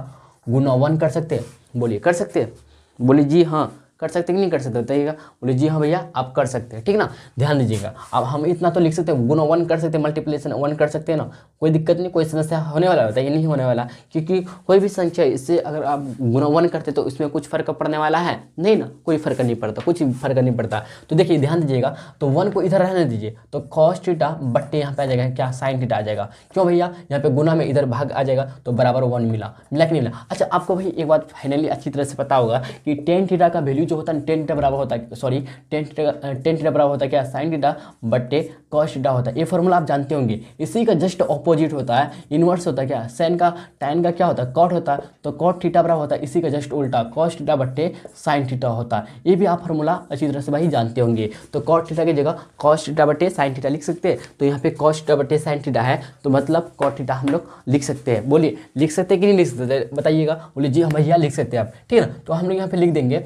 गुना 1 कर सकते हैं, बोलिए कर सकते हैं, बोलिए जी हाँ कर सकते कि नहीं कर सकते बताइएगा, बोले जी हाँ भैया आप कर सकते हैं, ठीक ना। ध्यान दीजिएगा, अब हम इतना तो लिख सकते हैं, गुना 1 कर सकते हैं, मल्टीप्लिकेशन 1 कर सकते हैं ना, कोई दिक्कत नहीं, कोई समस्या होने वाला होता है, ये नहीं होने वाला, क्योंकि कोई भी संख्या इससे अगर आप गुना 1 करते तो इसमें कुछ फर्क पड़ने वाला है नहीं ना, कोई फर्क नहीं पड़ता, कुछ फर्क नहीं पड़ता। तो देखिए ध्यान दीजिएगा, तो 1 को इधर रहने दीजिए, तो cos थीटा बट्टे यहाँ पे आ जाएगा क्या, sin थीटा आ जाएगा। क्यों भैया, यहाँ पे गुना में इधर भाग आ जाएगा तो बराबर 1 मिला कि नहीं मिला। अच्छा आपको भाई एक बात फाइनली अच्छी तरह से पता होगा कि tan थीटा का वैल्यू जो होता है, tan थीटा बराबर होता है, सॉरी tan थीटा बराबर होता है क्या, sin थीटा बट्टे cos थीटा होता है। ये फॉर्मूला आप जानते होंगे, इसी का जस्ट ऑपोजिट होता है, इनवर्स होता है क्या, sin का tan का क्या होता है, cot होता है, तो cot थीटा बराबर होता है इसी का जस्ट उल्टा, cos थीटा बट्टे sin थीटा होता है। ये भी आप फॉर्मूला अच्छी तरह से भाई जानते होंगे। तो cot थीटा की जगह cos थीटा बट्टे sin थीटा लिख सकते हैं, तो यहाँ पे cos थीटा बट्टे sin थीटा है, तो मतलब cot थीटा हम लोग लिख सकते हैं। बोलिए लिख सकते हैं कि नहीं लिख सकते बताइएगा, बोलिए जी हाँ भैया लिख सकते हैं आप, ठीक है ना। तो हम लोग यहाँ पे लिख देंगे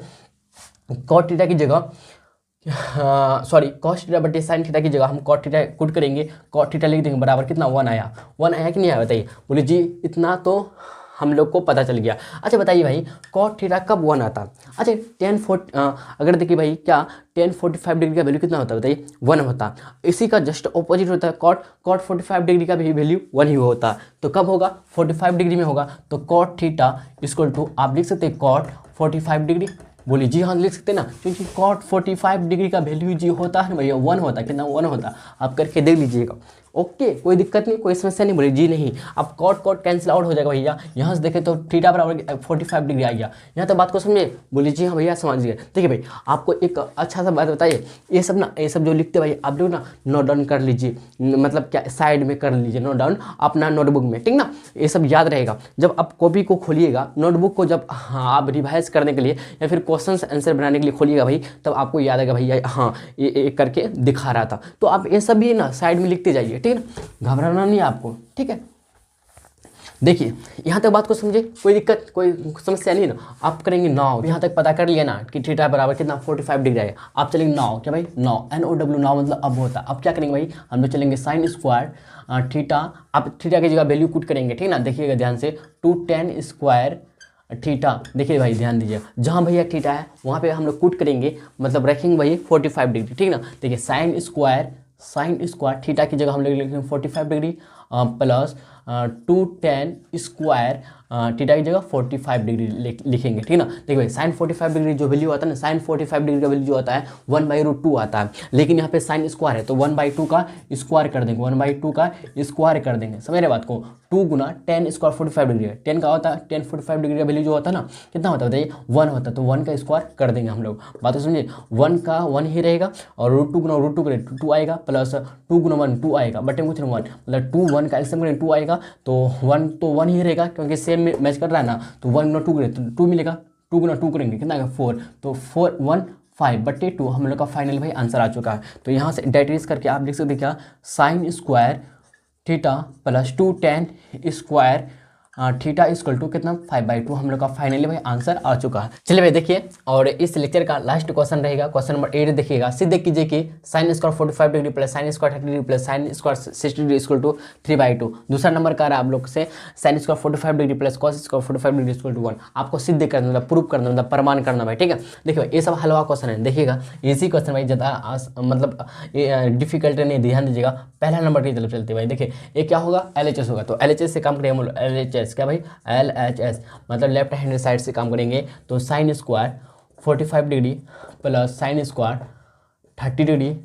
cot थीटा की जगह, सॉरी cos थीटा बट्टे sin थीटा की जगह हम cot थीटा पुट करेंगे, cot थीटा लिख देंगे बराबर कितना, 1 आया, 1 आया कि नहीं आया बताइए, बोलिए जी इतना तो हम लोग को पता चल गया। अच्छा बताइए भाई cot थीटा कब 1 आता, अच्छा अगर देखिए भाई क्या tan 45 डिग्री का वैल्यू कितना होता है बताइए, 1 होता। इसी का जस्ट ऑपोजिट होता है cot 45 डिग्री का भी वैल्यू 1 ही होता। तो कब होगा, 45 डिग्री में होगा, तो cot थीटा = आप लिख सकते हैं cot 45 डिग्री बोलिए जी हाँ लिख सकते हैं ना, क्योंकि cot 45 डिग्री का वैल्यू जी होता है ना भैया 1 होता है, कितना 1 होता है, आप करके देख लीजिएगा। ओके कोई दिक्कत नहीं, कोई समस्या नहीं। बोले जी नहीं, अब कॉट कैंसिल आउट हो जाएगा भैया, यहाँ से देखें तो थीटा बराबर 45 डिग्री आ गया। यहाँ तक बात को समझे? बोले जी हाँ भैया समझ गए। देखिए भाई आपको एक अच्छा सा बात बताइए, ये सब जो लिखते भाई आप लोग ना नोट डाउन कर लीजिए, मतलब क्या साइड में कर लीजिए नोट डाउन अपना नोटबुक में, ठीक ना, ये सब याद रहेगा। जब आप कॉपी को खोलिएगा नोटबुक को, जब हाँ आप रिवाइज करने के लिए या फिर क्वेश्चन आंसर बनाने के लिए खोलिएगा भाई, तब आपको याद आएगा भैया हाँ ये करके दिखा रहा था। तो आप ये सब भी ना साइड में लिखते जाइए, ठीक है ना, घबराना नहीं आपको, ठीक है। देखिए यहाँ तक बात को समझे, कोई दिक्कत कोई समस्या नहीं ना। आप करेंगे 9, यहाँ तक पता कर लिया ना कि थीटा बराबर कितना 45 डिग्री है। आप चलेंगे 9, क्या भाई 9 NOW 9 मतलब अब होता। अब क्या करेंगे भाई, हम लोग चलेंगे साइन स्क्वायर थीटा। आप थीटा की जगह वैल्यू पुट करेंगे, ठीक ना, देखिएगा ध्यान से 2 tan स्क्वायर थीटा। देखिए भाई ध्यान दीजिए, जहाँ भैया थीटा है वहाँ पे हम लोग पुट करेंगे, मतलब रखेंगे भाई 45 डिग्री, ठीक ना। देखिए साइन स्क्वायर थीटा की जगह हम लोग लिखेंगे 45 degree plus 2 tan square theta की जगह 45 डिग्री लिखेंगे, ठीक ना। देखिए भाई साइन 45 डिग्री जो वैल्यू आता है ना, साइन 45 डिग्री का वैल्यू जो आता है 1/√2 आता है, लेकिन यहाँ पे साइन स्क्वायर है तो 1/2 का स्क्वायर कर देंगे, 1/2 का स्क्वायर कर देंगे, समझ रहे बात को। 2 गुना tan स्क्वायर 45 डिग्री है, 10 का होता है, tan 45 डिग्री का वैल्यू जो होता है ना कितना होता है बताइए 1 होता है, तो 1 का स्क्वायर कर देंगे हम लोग। बात तो समझिए, 1 का 1 ही रहेगा और √2 गुना √2 करें 2 आएगा, प्लस 2 गुना 1 2 आएगा, बटे कुछ 1 मतलब 2 1 का एल्सियम करें 2 आएगा, तो 1 तो 1 ही रहेगा क्योंकि सेम मैच कर रहा है ना, तो 1 गुना 2 करें तो 2 मिलेगा, 2 गुना 2 करेंगे कितना आएगा 4, तो 4 1 5/2 हम लोग का फाइनल भाई आंसर आ चुका है। तो यहाँ से डायरेक्ट करके आप लिख सकते क्या, sine square theta plus 2 tan square theta equal to कितना 5/2 हम लोग का फाइनली भाई आंसर आ चुका है। चलिए भाई देखिए, और इस लेक्चर का लास्ट क्वेश्चन रहेगा, क्वेश्चन नंबर 8 देखिएगा। सिद्ध कीजिए कि sine square 45 degree plus sine square 30 degree plus sine square 60 degree equal to 3/2। दूसरा नंबर का रहा आप लोग से sine square 45 degree plus cos square 45 degree equal to 1। आपको सिद्ध करना मतलब प्रूव करना मतलब प्रमाण करना भाई, ठीक है। देखिए भाई ये सब हलवा क्वेश्चन है, देखिएगा इजी क्वेश्चन भाई, ज़्यादा मतलब डिफिकल्ट नहीं, ध्यान दीजिएगा। पहला नंबर की तरफ चलते भाई, देखिए ये क्या होगा LHS होगा, तो LHS से काम करेंगे हम लोग, LHS क्या भाई LHS मतलब लेफ्ट हैंड साइड से काम करेंगे, तो sign square 45 degree plus sine square 30 degree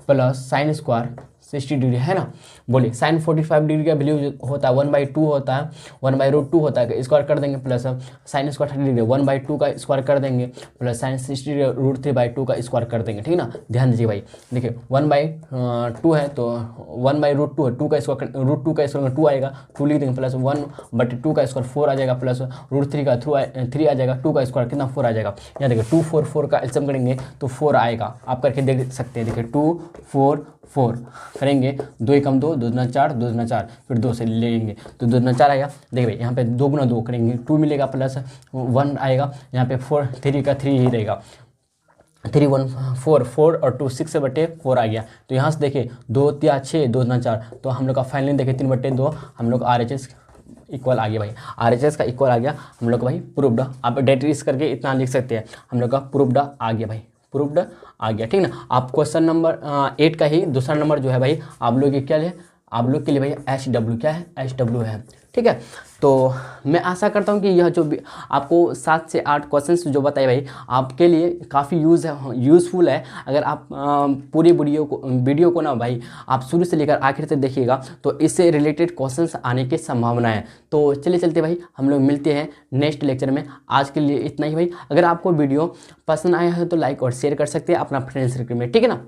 plus sine square 60 degree है ना। बोलिए साइन 45 डिग्री का वैल्यू होता है 1/2 होता है, 1/√2 होता है, स्क्वायर कर देंगे, प्लस साइन स्क्वायर 30 डिग्री 1/2 का स्क्वायर कर देंगे, प्लस साइन 60 डिग्री √3/2 का स्क्वायर कर देंगे, ठीक ना। ध्यान दीजिए भाई, देखिए 1/2 है तो 1/√2 है, 2 का स्क्वायर √2 का स्क्वायर 2 आएगा, 2 लिख देंगे, प्लस 1/2 का स्क्वायर 4 आ जाएगा, प्लस √3 का 3 आ जाएगा, 2 का स्क्वायर कितना 4 आ जाएगा। यहाँ देखिए 2 4 4 का एल्सियम करेंगे तो 4 आएगा, आप करके देख सकते हैं। देखिए 2 4 4 करेंगे, 2 एकम 2 2 दूना 4 2 दूना 4, फिर 2 से लेंगे तो 2 दूना 4 आएगा। देखिए भाई यहाँ पे 2 गुना 2 करेंगे 2 मिलेगा, प्लस 1 आएगा, यहाँ पे 4 3 का 3 ही रहेगा, 3 1 4 4 और 2 6/4 आ गया। तो यहाँ से देखिए 2 3 6 2 दूना 4, तो हम लोग का फाइनली देखिए 3/2 हम लोग RHS इक्वल आ गया भाई, RHS का इक्वल आ गया हम लोग का भाई प्रूव्ड। आप डेट करके इतना लिख सकते हैं, हम लोग का प्रूव्ड आ गया भाई, प्रूव्ड आ गया, ठीक ना। आप क्वेश्चन नंबर 8 का ही दूसरा नंबर जो है भाई आप लोग क्या है, आप लोग के लिए भाई HW क्या है, HW है, ठीक है। तो मैं आशा करता हूँ कि यह जो आपको 7 से 8 क्वेश्चंस जो बताए भाई आपके लिए काफ़ी यूज़फुल है। अगर आप पूरी वीडियो को ना भाई आप शुरू से लेकर आखिर तक देखिएगा तो इससे रिलेटेड क्वेश्चंस आने की संभावना है। तो चलिए चलते भाई हम लोग मिलते हैं नेक्स्ट लेक्चर में। आज के लिए इतना ही भाई। अगर आपको वीडियो पसंद आया है तो लाइक और शेयर कर सकते हैं अपना फ्रेंड सर्कल में, ठीक है ना।